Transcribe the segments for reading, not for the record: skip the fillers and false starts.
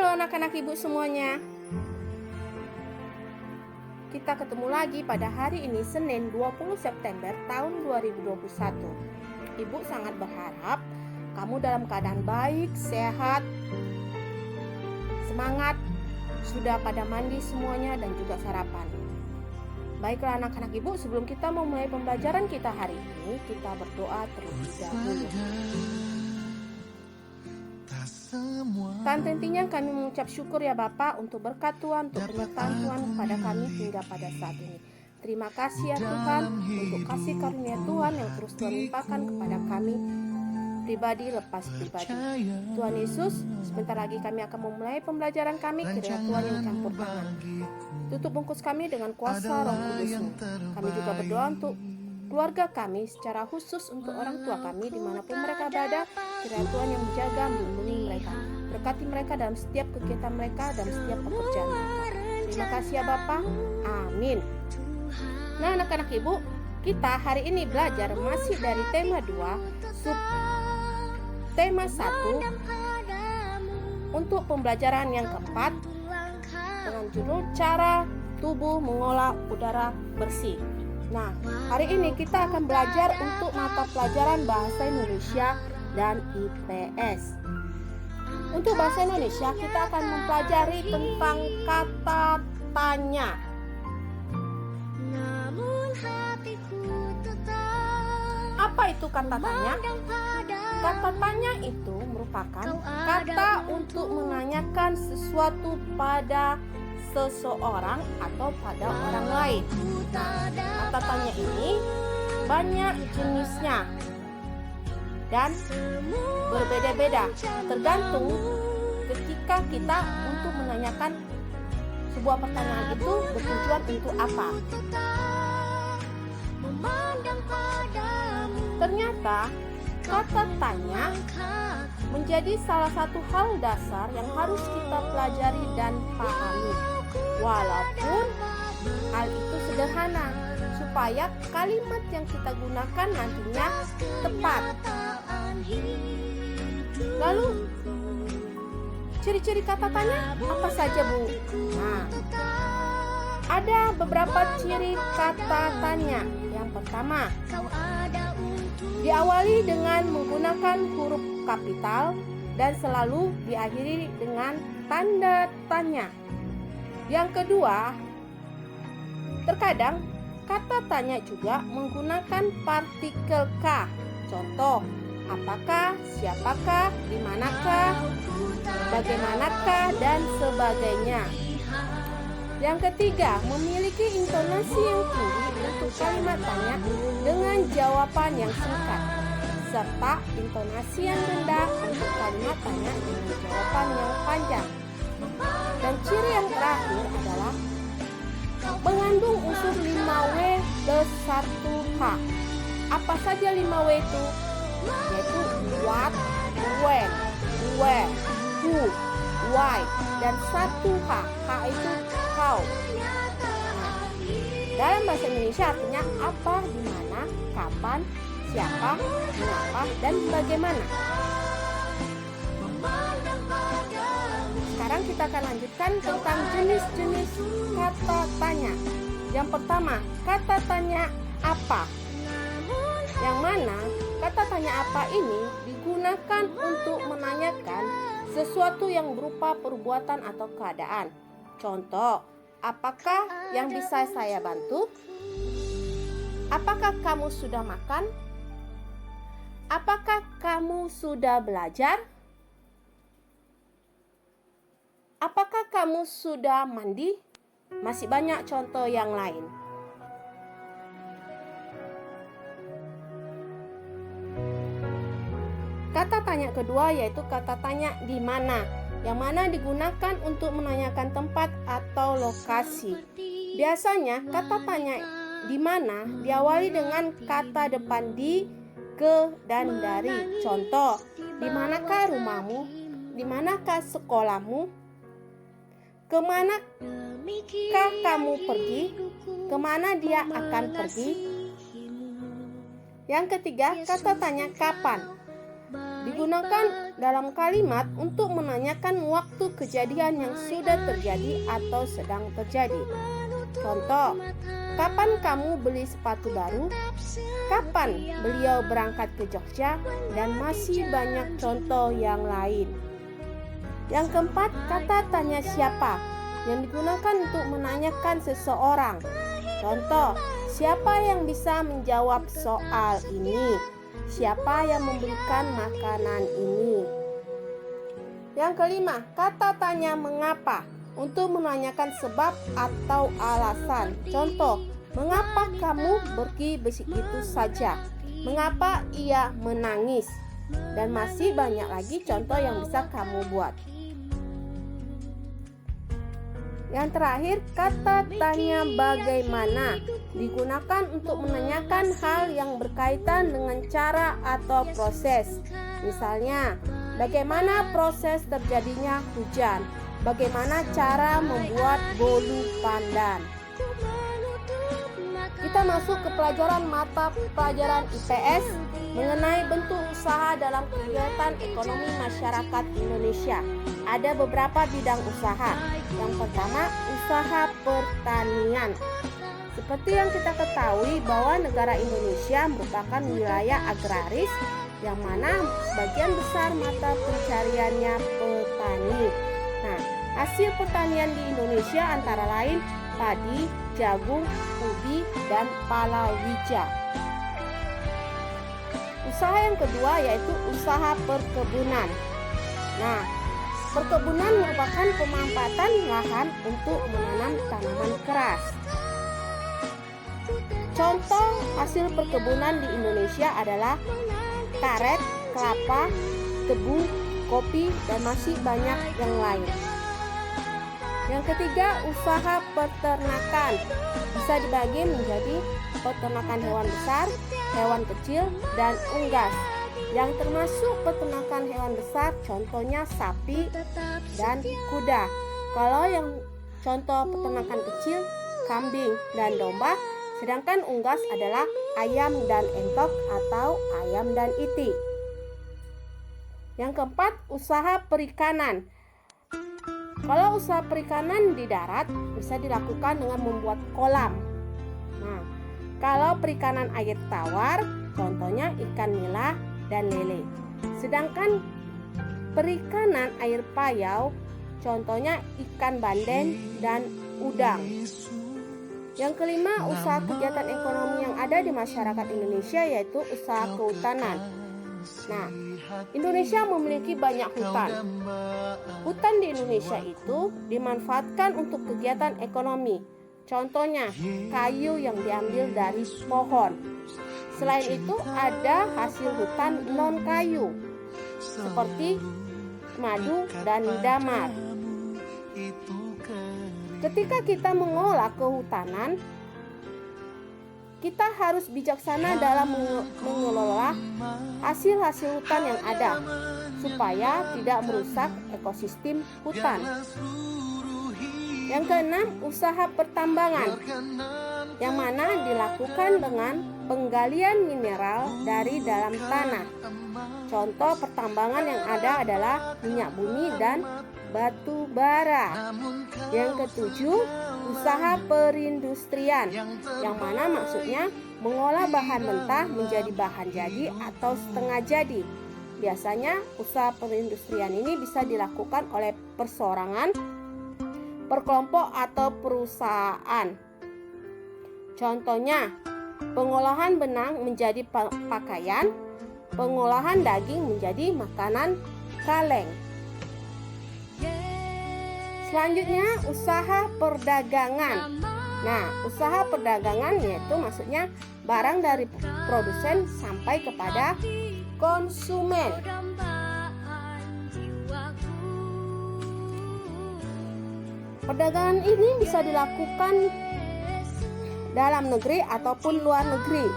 Halo anak-anak ibu semuanya. Kita ketemu lagi pada hari ini Senin 20 September tahun 2021. Ibu sangat berharap kamu dalam keadaan baik, sehat, semangat, sudah pada mandi semuanya dan juga sarapan. Baiklah anak-anak ibu, sebelum kita memulai pembelajaran kita hari ini, kita berdoa terlebih dahulu. Dan tentunya kami mengucap syukur ya Bapak untuk berkat Tuhan, untuk penyertaan Tuhan kepada kami hingga pada saat ini. Terima kasih ya Tuhan untuk kasih karunia Tuhan yang terus Tuhan limpahkan kepada kami pribadi lepas pribadi. Tuhan Yesus, sebentar lagi kami akan memulai pembelajaran kami, kiranya Tuhan yang campur tangan. Tutup bungkus kami dengan kuasa Roh Kudus-Mu. Kami juga berdoa untuk keluarga kami, secara khusus untuk orang tua kami dimanapun mereka berada, kiranya Tuhan yang menjaga, melindungi mereka, berkati mereka dalam setiap kegiatan mereka, dalam setiap pekerjaan mereka. Terima kasih ya Bapa, amin. Nah anak-anak ibu, kita hari ini belajar masih dari tema 2, sub tema 1, untuk pembelajaran yang keempat dengan judul cara tubuh mengolah udara bersih. Nah, hari ini kita akan belajar untuk mata pelajaran Bahasa Indonesia dan IPS. Untuk Bahasa Indonesia, kita akan mempelajari tentang kata tanya. Apa itu kata tanya? Kata tanya itu merupakan kata untuk menanyakan sesuatu pada seseorang atau pada orang lain. Kata tanya ini banyak jenisnya dan berbeda-beda tergantung ketika kita untuk menanyakan sebuah pertanyaan itu bertujuan untuk apa. Ternyata kata tanya menjadi salah satu hal dasar yang harus kita pelajari dan pahami. Walaupun hal itu sederhana, supaya kalimat yang kita gunakan nantinya tepat. Lalu, ciri-ciri kata tanya apa saja Bu? Nah, ada beberapa ciri kata tanya. Yang pertama, diawali dengan menggunakan huruf kapital dan selalu diakhiri dengan tanda tanya. Yang kedua, terkadang kata tanya juga menggunakan partikel K. Contoh, apakah, siapakah, dimanakah, bagaimanakah, dan sebagainya. Yang ketiga, memiliki intonasi yang tinggi untuk kalimat tanya dengan jawaban yang singkat, serta intonasi yang rendah untuk kalimat tanya dengan jawaban yang panjang. Dan ciri yang terakhir adalah mengandung unsur 5W plus 1H. Apa saja 5W itu? Yaitu what, when, where, who, why, dan 1H. H itu how. Nah, dalam bahasa Indonesia artinya apa, di mana, kapan, siapa, mengapa, dan bagaimana. Sekarang kita akan lanjutkan tentang jenis-jenis kata tanya. Yang pertama, kata tanya apa. Yang mana kata tanya apa ini digunakan untuk menanyakan sesuatu yang berupa perbuatan atau keadaan. Contoh, apakah yang bisa saya bantu? Apakah kamu sudah makan? Apakah kamu sudah belajar? Apakah kamu sudah mandi? Masih banyak contoh yang lain. Kata tanya kedua yaitu kata tanya di mana, yang mana digunakan untuk menanyakan tempat atau lokasi. Biasanya kata tanya di mana diawali dengan kata depan di, ke, dan dari. Contoh, di manakah rumahmu? Di manakah sekolahmu? Kemanakah kamu pergi? Kemana dia akan pergi? Yang ketiga, kata tanya kapan. digunakan dalam kalimat untuk menanyakan waktu kejadian yang sudah terjadi atau sedang terjadi. Contoh, kapan kamu beli sepatu baru? Kapan beliau berangkat ke Jogja? Dan masih banyak contoh yang lain. Yang keempat, kata tanya siapa yang digunakan untuk menanyakan seseorang. Contoh, siapa yang bisa menjawab soal ini? Siapa yang memberikan makanan ini? Yang kelima, kata tanya mengapa untuk menanyakan sebab atau alasan. Contoh, mengapa kamu pergi begitu saja? Mengapa ia menangis? Dan masih banyak lagi contoh yang bisa kamu buat. Yang terakhir, kata tanya bagaimana digunakan untuk menanyakan hal yang berkaitan dengan cara atau proses. Misalnya, bagaimana proses terjadinya hujan? Bagaimana cara membuat bolu pandan? Kita masuk ke pelajaran mata pelajaran IPS mengenai bentuk usaha dalam kegiatan ekonomi masyarakat Indonesia. Ada beberapa bidang usaha. Yang pertama, usaha pertanian. Seperti yang kita ketahui bahwa negara Indonesia merupakan wilayah agraris yang mana sebagian besar mata pencariannya petani. Nah, hasil pertanian di Indonesia antara lain padi, jagung, ubi, dan palawija. Usaha yang kedua yaitu usaha perkebunan. Nah, perkebunan merupakan pemanfaatan lahan untuk menanam tanaman keras. Contoh hasil perkebunan di Indonesia adalah karet, kelapa, tebu, kopi, dan masih banyak yang lain. Yang ketiga, usaha peternakan. Bisa dibagi menjadi peternakan hewan besar, hewan kecil, dan unggas. Yang termasuk peternakan hewan besar contohnya sapi dan kuda. Kalau yang contoh peternakan kecil, kambing dan domba, sedangkan unggas adalah ayam dan entok atau ayam dan itik. Yang keempat, usaha perikanan. Kalau usaha perikanan di darat bisa dilakukan dengan membuat kolam. Nah, kalau perikanan air tawar, contohnya ikan nila dan lele. Sedangkan perikanan air payau, contohnya ikan banden dan udang. Yang kelima, usaha kegiatan ekonomi yang ada di masyarakat Indonesia yaitu usaha kehutanan. Nah, Indonesia memiliki banyak hutan. Hutan di Indonesia itu dimanfaatkan untuk kegiatan ekonomi. Contohnya, kayu yang diambil dari pohon. Selain itu, ada hasil hutan non-kayu, seperti madu dan damar. Ketika kita mengolah kehutanan, kita harus bijaksana dalam mengelola hasil-hasil hutan yang ada, supaya tidak merusak ekosistem hutan. Yang keenam, usaha pertambangan, yang mana dilakukan dengan penggalian mineral dari dalam tanah. Contoh pertambangan yang ada adalah minyak bumi dan batu bara. Yang ketujuh, usaha perindustrian, yang mana maksudnya mengolah bahan mentah menjadi bahan jadi atau setengah jadi. Biasanya usaha perindustrian ini bisa dilakukan oleh perseorangan, perkelompok atau perusahaan. Contohnya, pengolahan benang menjadi pakaian, pengolahan daging menjadi makanan kaleng. Selanjutnya, usaha perdagangan. Nah, usaha perdagangan yaitu maksudnya barang dari produsen sampai kepada konsumen. Perdagangan ini bisa dilakukan dalam negeri ataupun luar negeri.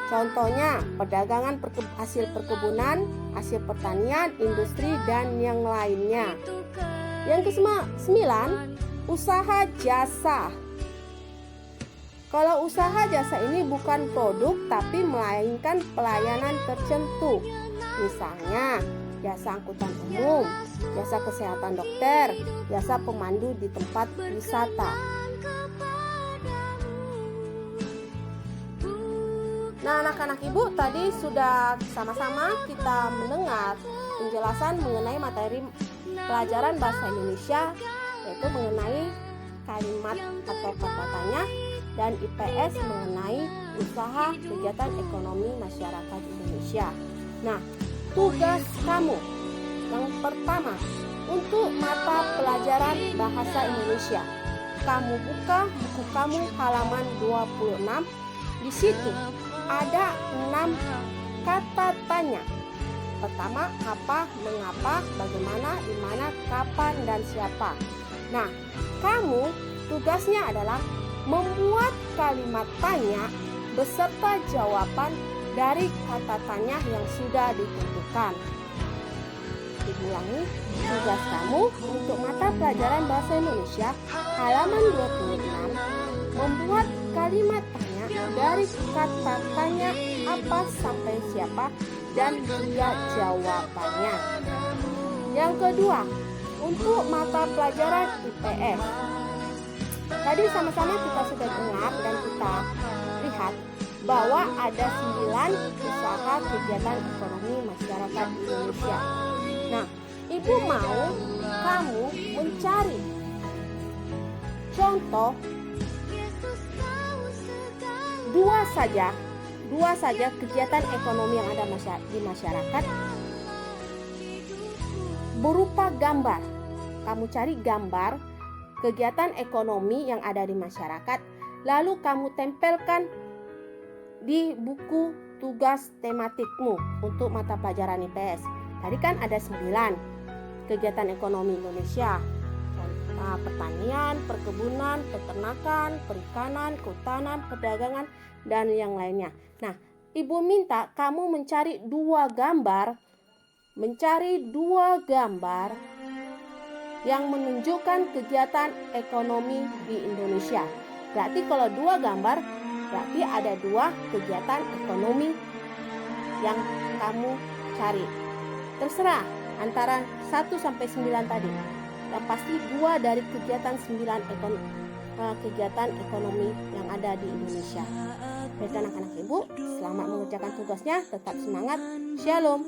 Contohnya, perdagangan hasil perkebunan, hasil pertanian, industri, dan yang lainnya. Yang ke-9, usaha jasa. Kalau usaha jasa ini bukan produk tapi melainkan pelayanan tertentu. Misalnya, jasa angkutan umum, jasa kesehatan dokter, jasa pemandu di tempat wisata. Nah, anak-anak ibu, tadi sudah sama-sama kita mendengar penjelasan mengenai materi pelajaran bahasa Indonesia, yaitu mengenai kalimat atau kata tanya, dan IPS mengenai usaha kegiatan ekonomi masyarakat Indonesia. Nah, tugas kamu yang pertama untuk mata pelajaran bahasa Indonesia, kamu buka buku kamu halaman 26. Di situ ada 6 kata tanya. Pertama, apa, mengapa, bagaimana, di mana, kapan, dan siapa. Nah, kamu tugasnya adalah membuat kalimat tanya beserta jawaban dari kata tanya yang sudah ditentukan. Diulangi, tugas kamu untuk mata pelajaran bahasa Indonesia halaman 26 membuat kalimat tanya dari kata tanya apa sampai siapa dan juga jawabannya. Yang kedua, untuk mata pelajaran IPS. Tadi sama-sama kita sudah dengar dan kita lihat bahwa ada 9 usaha kegiatan ekonomi masyarakat Indonesia. Nah, ibu mau kamu mencari contoh dua saja kegiatan ekonomi yang ada di masyarakat berupa gambar. Kamu cari gambar kegiatan ekonomi yang ada di masyarakat, lalu kamu tempelkan di buku tugas tematikmu untuk mata pelajaran IPS. Tadi kan ada 9 kegiatan ekonomi Indonesia. Pertanian, perkebunan, peternakan, perikanan, kehutanan, perdagangan, dan yang lainnya. Nah, ibu minta kamu mencari 2 gambar yang menunjukkan kegiatan ekonomi di Indonesia. Berarti kalau 2 gambar, berarti ada 2 kegiatan ekonomi yang kamu cari. Terserah antara 1 sampai 9 tadi. Yang pasti 2 dari kegiatan 9 kegiatan ekonomi yang ada di Indonesia. Baik anak-anak ibu, selamat mengerjakan tugasnya, tetap semangat. Shalom.